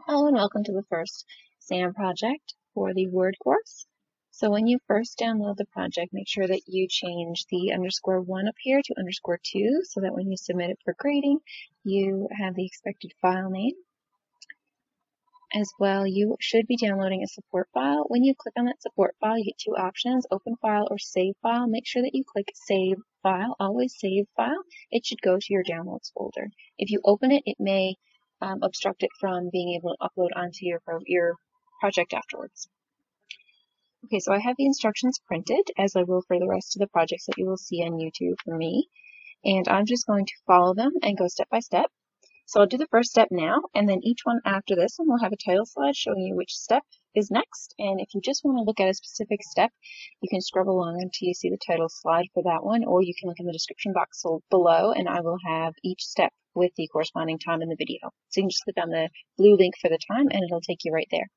Hello and welcome to the first SAM project for the Word course. So when you first download the project, make sure that you change the _1 up here to _2 so that when you submit it for grading, you have the expected file name. As well, you should be downloading a support file. When you click on that support file, you get two options, open file or save file. Make sure that you click save file, always save file. It should go to your downloads folder. If you open it, it may obstruct it from being able to upload onto your project afterwards. Okay, so I have the instructions printed, as I will for the rest of the projects that you will see on YouTube from me. And I'm just going to follow them and go step by step. So I'll do the first step now, and then each one after this one will have a title slide showing you which step is next. And if you just want to look at a specific step, you can scrub along until you see the title slide for that one, or you can look in the description box below, and I will have each step with the corresponding time in the video. So you can just click on the blue link for the time, and it'll take you right there.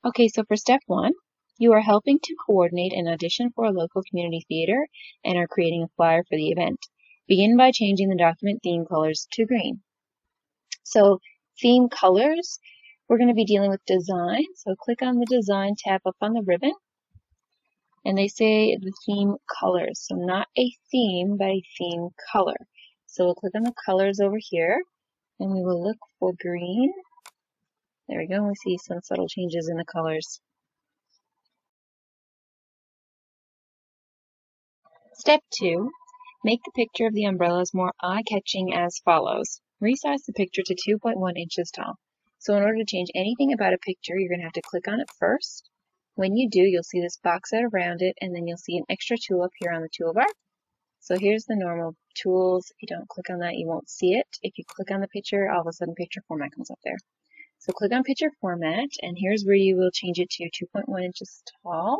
Okay, so for step 1, you are helping to coordinate an audition for a local community theater and are creating a flyer for the event. Begin by changing the document theme colors to green. So theme colors, we're going to be dealing with design. So click on the design tab up on the ribbon. And they say the theme colors. So not a theme, but a theme color. So we'll click on the colors over here. And we will look for green. There we go. We see some subtle changes in the colors. Step 2. Make the picture of the umbrellas more eye-catching as follows. Resize the picture to 2.1 inches tall. So in order to change anything about a picture, you're going to have to click on it first. When you do, you'll see this box out around it, and then you'll see an extra tool up here on the toolbar. So here's the normal tools. If you don't click on that, you won't see it. If you click on the picture, all of a sudden picture format comes up there. So click on picture format, and here's where you will change it to 2.1 inches tall.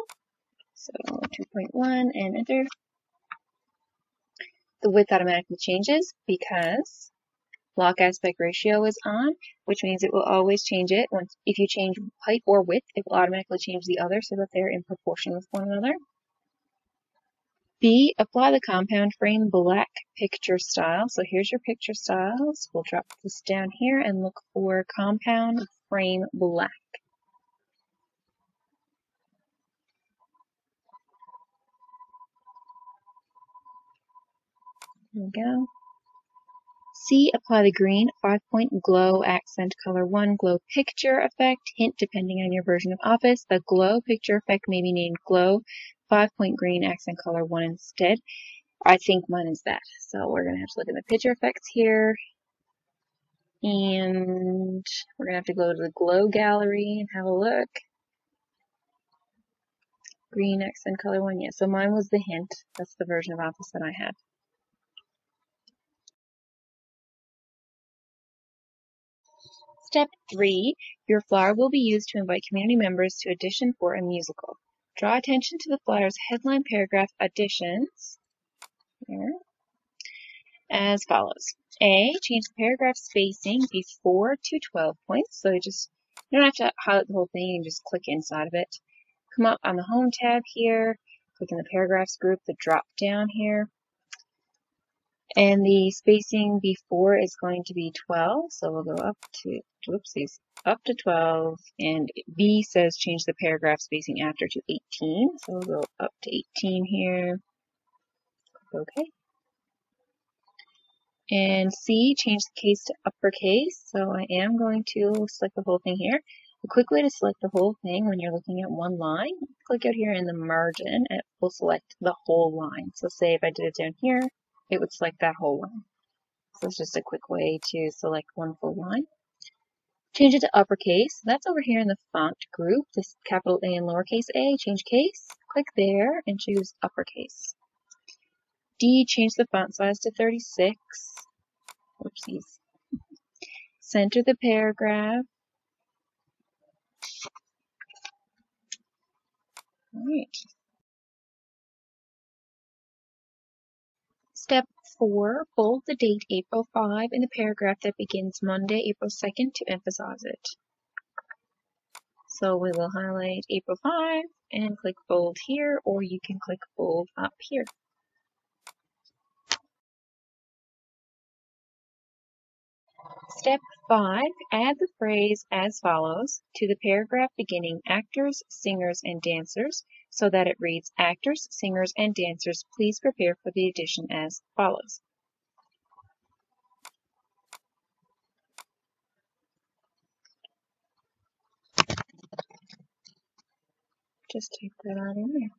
So 2.1 and enter. The width automatically changes because lock aspect ratio is on, which means it will always change it. If you change height or width, it will automatically change the other so that they're in proportion with one another. B, apply the compound frame black picture style. So here's your picture styles. We'll drop this down here and look for compound frame black. There we go. C, apply the green 5-point glow accent color 1 glow picture effect. Hint, depending on your version of Office, the glow picture effect may be named glow 5-point green accent color 1 instead. I think mine is that. So we're going to have to look at the picture effects here. And we're going to have to go to the glow gallery and have a look. Green accent color 1, yeah. So mine was the hint. That's the version of Office that I had. Step 3, your flyer will be used to invite community members to audition for a musical. Draw attention to the flyer's headline paragraph additions here as follows. A, change the paragraph spacing before to 12 points. So you don't have to highlight the whole thing, you can just click inside of it. Come up on the Home tab here, click in the Paragraphs group, the drop down here. And the spacing before is going to be 12, so we'll go up to, whoopsies, up to 12, and B says change the paragraph spacing after to 18, so we'll go up to 18 here, okay. And C, change the case to uppercase, so I am going to select the whole thing here. A quick way to select the whole thing when you're looking at one line, click out here in the margin, and it will select the whole line. So say if I did it down here, it would select that whole line. So it's just a quick way to select one full line. Change it to uppercase. That's over here in the font group, this capital A and lowercase a. Change case. Click there and choose uppercase. D, change the font size to 36. Whoopsies. Center the paragraph. All right. Step 4, bold the date April 5 in the paragraph that begins Monday, April 2nd to emphasize it. So we will highlight April 5 and click bold here, or you can click bold up here. Step 5, add the phrase as follows to the paragraph beginning actors, singers, and dancers so that it reads actors, singers, and dancers. Please prepare for the addition as follows. Just type that out in there.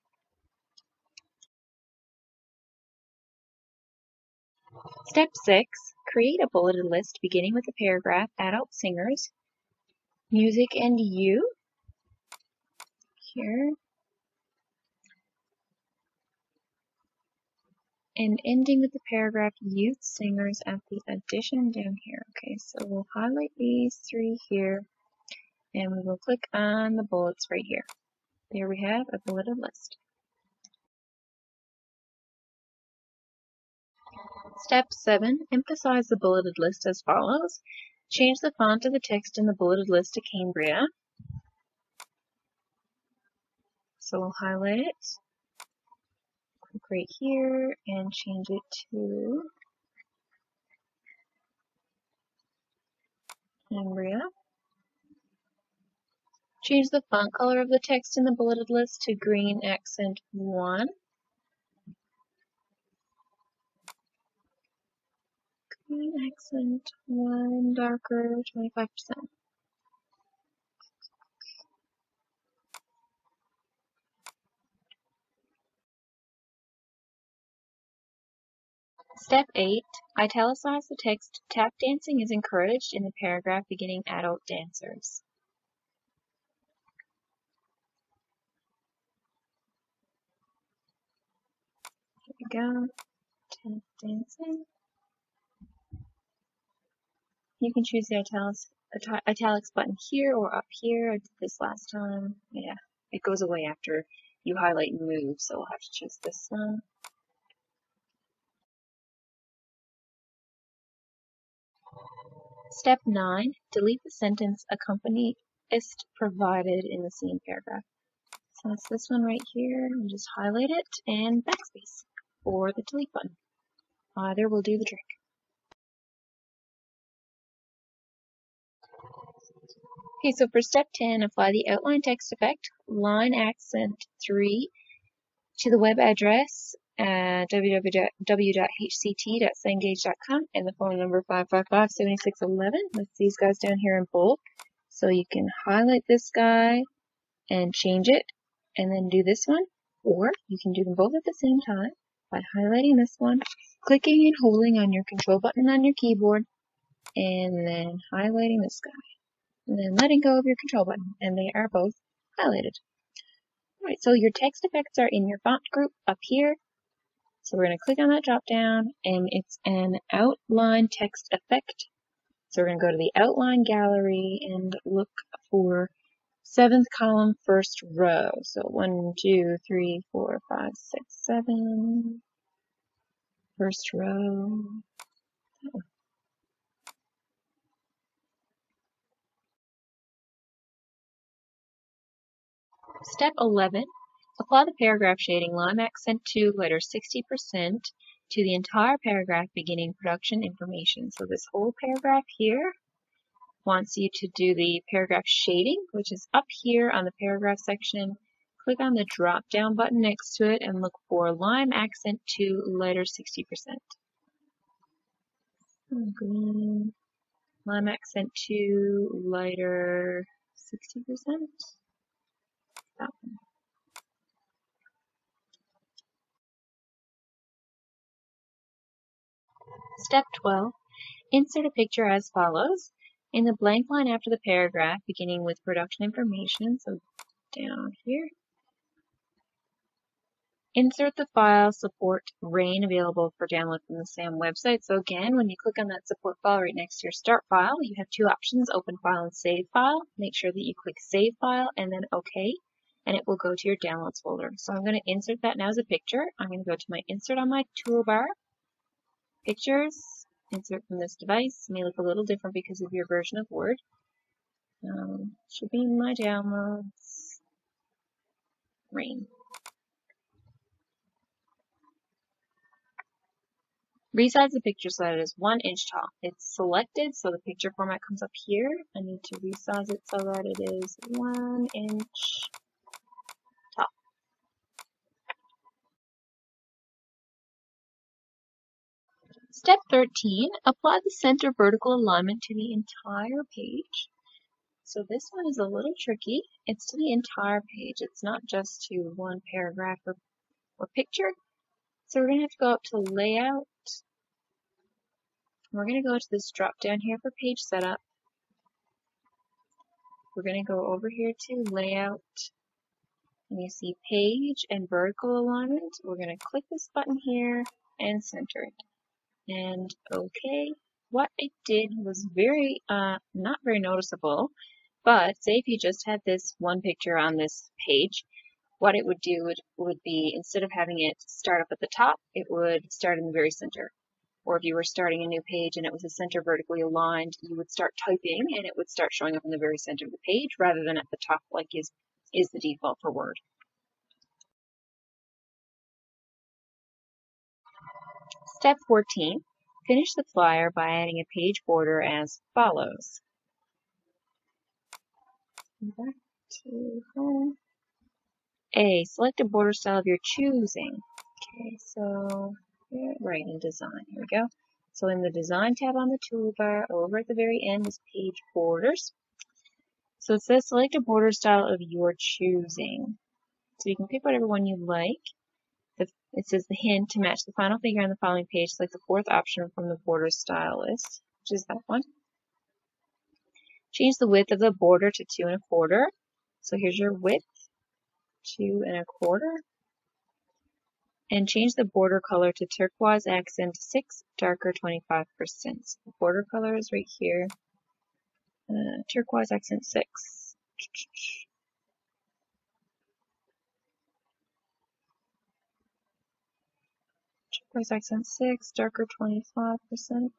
Step 6, create a bulleted list beginning with the paragraph adult singers, music and you, here, and ending with the paragraph youth singers at the addition down here. Okay, so we'll highlight these 3 here, and we will click on the bullets right here. There we have a bulleted list. Step 7, emphasize the bulleted list as follows. Change the font of the text in the bulleted list to Cambria. So we'll highlight it, click right here, and change it to Cambria. Change the font color of the text in the bulleted list to green accent 1. Green accent 1, darker, 25%. Step 8, italicize the text. Tap dancing is encouraged in the paragraph beginning adult dancers. Here we go. Tap dancing. You can choose the italics button here or up here. I did this last time. Yeah, it goes away after you highlight and move, so we'll have to choose this one. Step 9, delete the sentence accompanist provided in the same paragraph. So it's this one right here, and just highlight it and backspace or the delete button. Either will do the trick. Okay, so for step 10, apply the outline text effect, line accent 3 to the web address at www.hct.cengage.com and the phone number 555-7611. That's these guys down here in bold. So you can highlight this guy and change it and then do this one, or you can do them both at the same time by highlighting this one, clicking and holding on your control button on your keyboard, and then highlighting this guy, and then letting go of your control button, and they are both highlighted. Alright, so your text effects are in your font group up here. So we're going to click on that drop down, and it's an outline text effect. So we're going to go to the outline gallery and look for 7th column, 1st row. So 1, 2, 3, 4, 5, 6, 7. 1st row. Step 11. Apply the paragraph shading line accent 2 letter 60% to the entire paragraph beginning production information. So this whole paragraph here wants you to do the paragraph shading, which is up here on the paragraph section. Click on the drop down button next to it and look for lime accent 2 letter 60%. Green, lime accent 2 lighter 60%. That one. Step 12. Insert a picture as follows. In the blank line after the paragraph, beginning with production information, so down here, insert the file support RAIN available for download from the SAM website. So again, when you click on that support file right next to your start file, you have 2 options, open file and save file. Make sure that you click save file and then OK, and it will go to your downloads folder. So I'm going to insert that now as a picture. I'm going to go to my insert on my toolbar, pictures, insert from this device. It may look a little different because of your version of Word. Should be in my downloads. RAIN. Resize the picture so that it is 1 inch tall. It's selected, so the picture format comes up here. I need to resize it so that it is 1 inch tall. Step 13, apply the center vertical alignment to the entire page. So this one is a little tricky. It's to the entire page. It's not just to one paragraph or picture. So we're going to have to go up to Layout. We're going to go to this drop down here for Page Setup. We're going to go over here to Layout. And you see Page and Vertical Alignment. We're going to click this button here and center it. And OK. What it did was not very noticeable. But say if you just had this one picture on this page, what it would do would be, instead of having it start up at the top, it would start in the very center. Or if you were starting a new page and it was a center vertically aligned, you would start typing and it would start showing up in the very center of the page rather than at the top like is the default for Word. Step 14. Finish the flyer by adding a page border as follows. Back to home. A. Select a border style of your choosing. Okay, so right in Design. Here we go. So in the Design tab on the toolbar, over at the very end is Page Borders. So it says select a border style of your choosing. So you can pick whatever one you like. It says the hint to match the final figure on the following page. Select the fourth option from the border style list, which is that one. Change the width of the border to 2 1/4. So here's your width, 2 1/4. And change the border color to turquoise accent 6, darker 25%. So the border color is right here. Turquoise accent 6. Turquoise accent 6, darker 25%.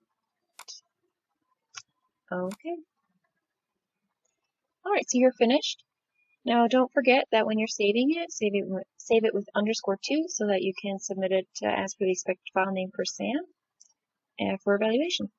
Okay. Alright, so you're finished. Now don't forget that when you're saving it, save it with _2 so that you can submit it as per the expected file name for SAM for evaluation.